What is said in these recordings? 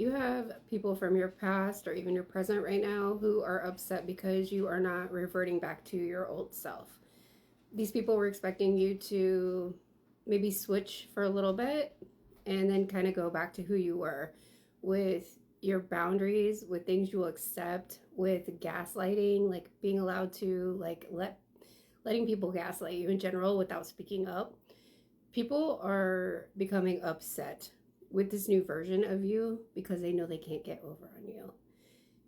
You have people from your past or even your present right now who are upset because you are not reverting back to your old self. These people were expecting you to maybe switch for a little bit and then kind of go back to who you were with your boundaries, with things you'll accept, with gaslighting, like being allowed to letting people gaslight you in general without speaking up. People are becoming upset with this new version of you because they know they can't get over on you.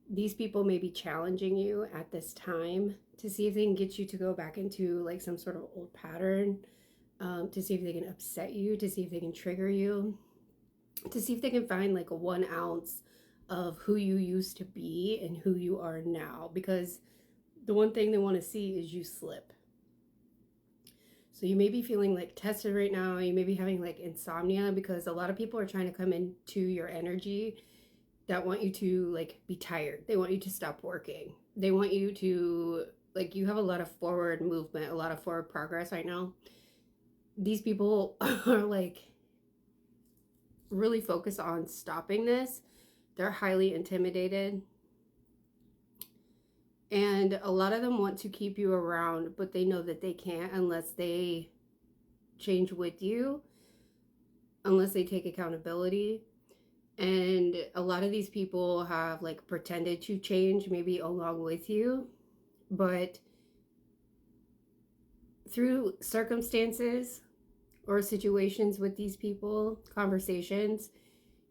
These people may be challenging you at this time to see if they can get you to go back into like some sort of old pattern, to see if they can upset you, to see if they can trigger you, to see if they can find like a 1 ounce of who you used to be and who you are now. Because the one thing they want to see is you slip. So you may be feeling like tested right now. You may be having like insomnia because a lot of people are trying to come into your energy that want you to like be tired. They want you to stop working. They want you to like, you have a lot of forward movement, a lot of forward progress right now. These people are like really focused on stopping this. They're highly intimidated. And a lot of them want to keep you around, but they know that they can't unless they change with you, unless they take accountability. And a lot of these people have like pretended to change maybe along with you, but through circumstances or situations with these people, conversations,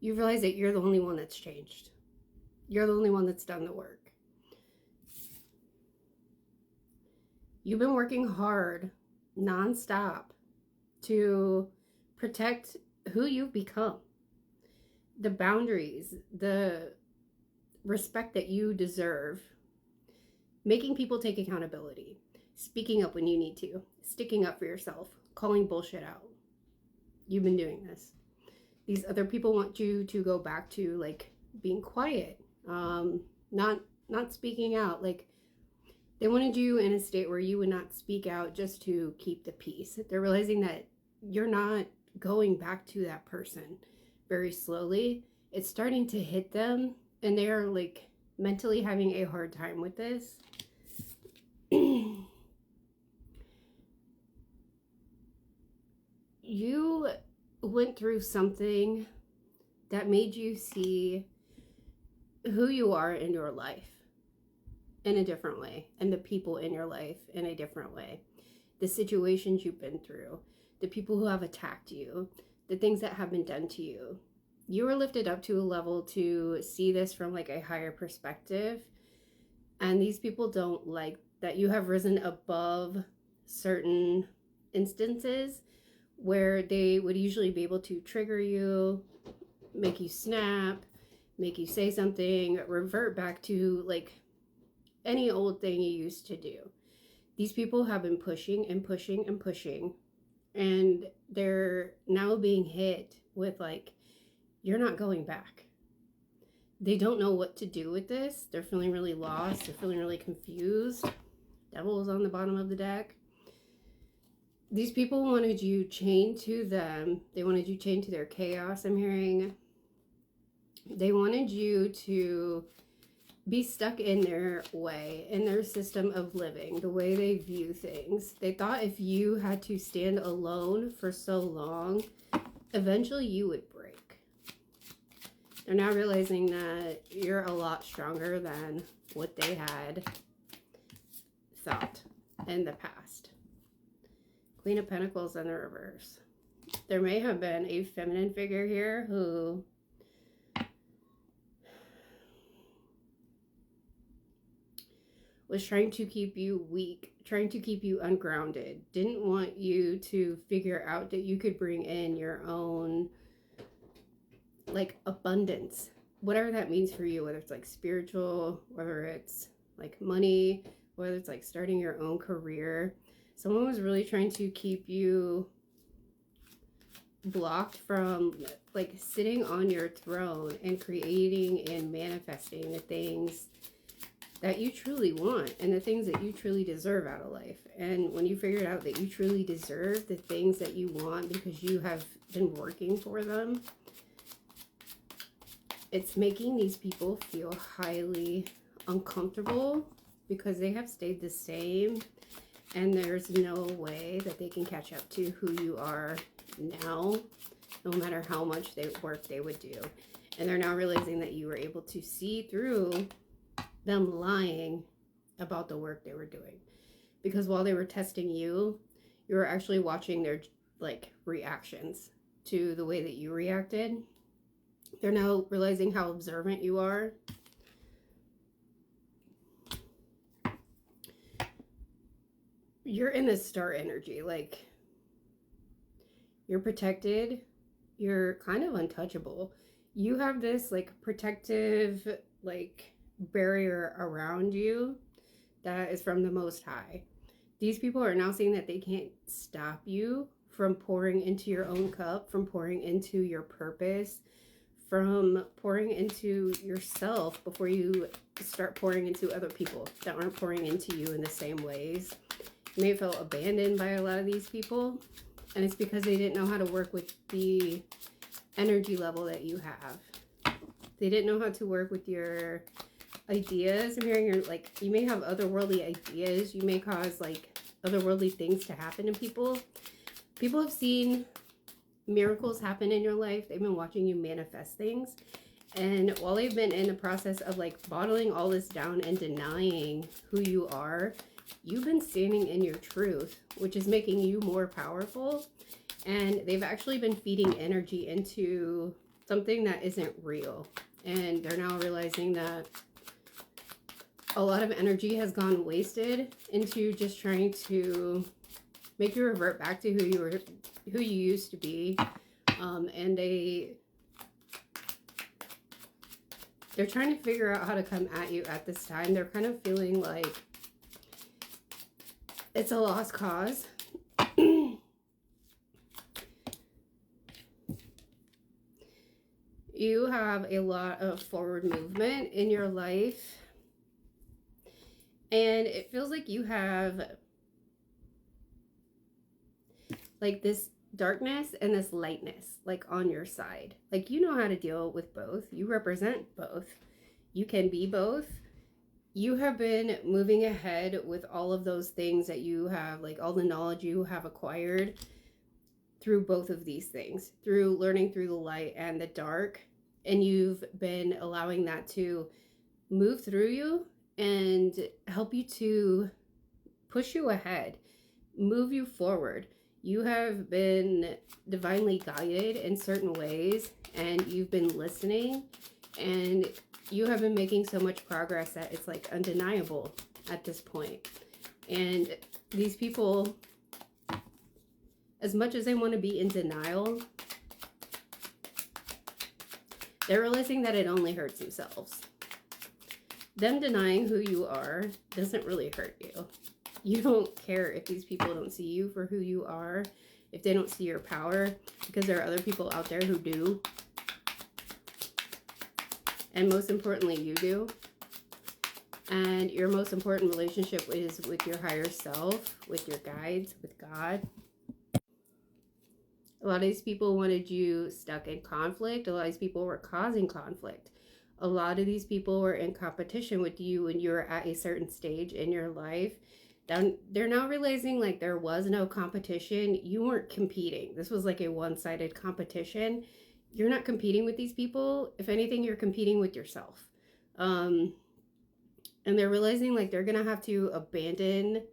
you realize that you're the only one that's changed. You're the only one that's done the work. You've been working hard, nonstop, to protect who you've become. The boundaries, the respect that you deserve, making people take accountability, speaking up when you need to, sticking up for yourself, calling bullshit out. You've been doing this. These other people want you to go back to like being quiet, not speaking out. Like, they wanted you in a state where you would not speak out just to keep the peace. They're realizing that you're not going back to that person very slowly. It's starting to hit them, and they are like mentally having a hard time with this. You went through something that made you see who you are in your life in a different way, and the people in your life in a different way. The situations you've been through, the people who have attacked you, the things that have been done to you. You were lifted up to a level to see this from like a higher perspective. And these people don't like that you have risen above certain instances where they would usually be able to trigger you, make you snap, make you say something, revert back to like any old thing you used to do. These people have been pushing and pushing and pushing, and they're now being hit with like, you're not going back. They don't know what to do with this. They're feeling really lost. They're feeling really confused. Devil is on the bottom of the deck. These people wanted you chained to them. They wanted you chained to their chaos, I'm hearing. They wanted you to be stuck in their way, in their system of living, the way they view things. They thought if you had to stand alone for so long, eventually you would break. They're now realizing that you're a lot stronger than what they had thought in the past. Queen of Pentacles in the reverse. There may have been a feminine figure here who was trying to keep you weak, trying to keep you ungrounded, didn't want you to figure out that you could bring in your own like abundance, whatever that means for you, whether it's like spiritual, whether it's like money, whether it's like starting your own career. Someone was really trying to keep you blocked from like sitting on your throne and creating and manifesting the things that you truly want and the things that you truly deserve out of life. And when you figured out that you truly deserve the things that you want because you have been working for them, it's making these people feel highly uncomfortable because they have stayed the same, and there's no way that they can catch up to who you are now, no matter how much work they would do. And they're now realizing that you were able to see through them lying about the work they were doing. Because while they were testing you, you were actually watching their like reactions to the way that you reacted. They're now realizing how observant you are. You're in this star energy, like you're protected, you're kind of untouchable. You have this like protective like barrier around you that is from the Most High. These people are now saying that they can't stop you from pouring into your own cup, from pouring into your purpose, from pouring into yourself before you start pouring into other people that aren't pouring into you in the same ways. You may have felt abandoned by a lot of these people, and it's because they didn't know how to work with the energy level that you have. They didn't know how to work with your ideas. I'm hearing your, like, you may have otherworldly ideas. You may cause, like, otherworldly things to happen to people. People have seen miracles happen in your life. They've been watching you manifest things. And while they've been in the process of, like, bottling all this down and denying who you are, you've been standing in your truth, which is making you more powerful. And they've actually been feeding energy into something that isn't real. And they're now realizing that a lot of energy has gone wasted into just trying to make you revert back to who you used to be. And they're trying to figure out how to come at you at this time. They're kind of feeling like it's a lost cause. You have a lot of forward movement in your life. And it feels like you have like this darkness and this lightness like on your side. Like you know how to deal with both. You represent both. You can be both. You have been moving ahead with all of those things that you have, like all the knowledge you have acquired through both of these things, through learning through the light and the dark. And you've been allowing that to move through you and help you to push you ahead, move you forward. You have been divinely guided in certain ways, and you've been listening, and you have been making so much progress that it's like undeniable at this point. And these people, as much as they want to be in denial, they're realizing that it only hurts themselves. Them denying who you are doesn't really hurt you. You don't care if these people don't see you for who you are, if they don't see your power, because there are other people out there who do. And most importantly, you do. And your most important relationship is with your higher self, with your guides, with God. A lot of these people wanted you stuck in conflict. A lot of these people were causing conflict. A lot of these people were in competition with you when you were at a certain stage in your life. They're now realizing like there was no competition. You weren't competing. This was like a one-sided competition. You're not competing with these people. If anything, you're competing with yourself. And they're realizing like they're going to have to abandon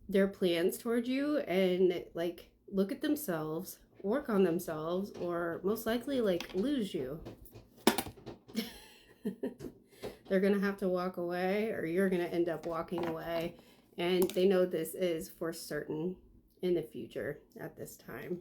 their plans towards you and like look at themselves, work on themselves, or most likely like lose you. They're going to have to walk away, or you're going to end up walking away. And they know this is for certain in the future at this time.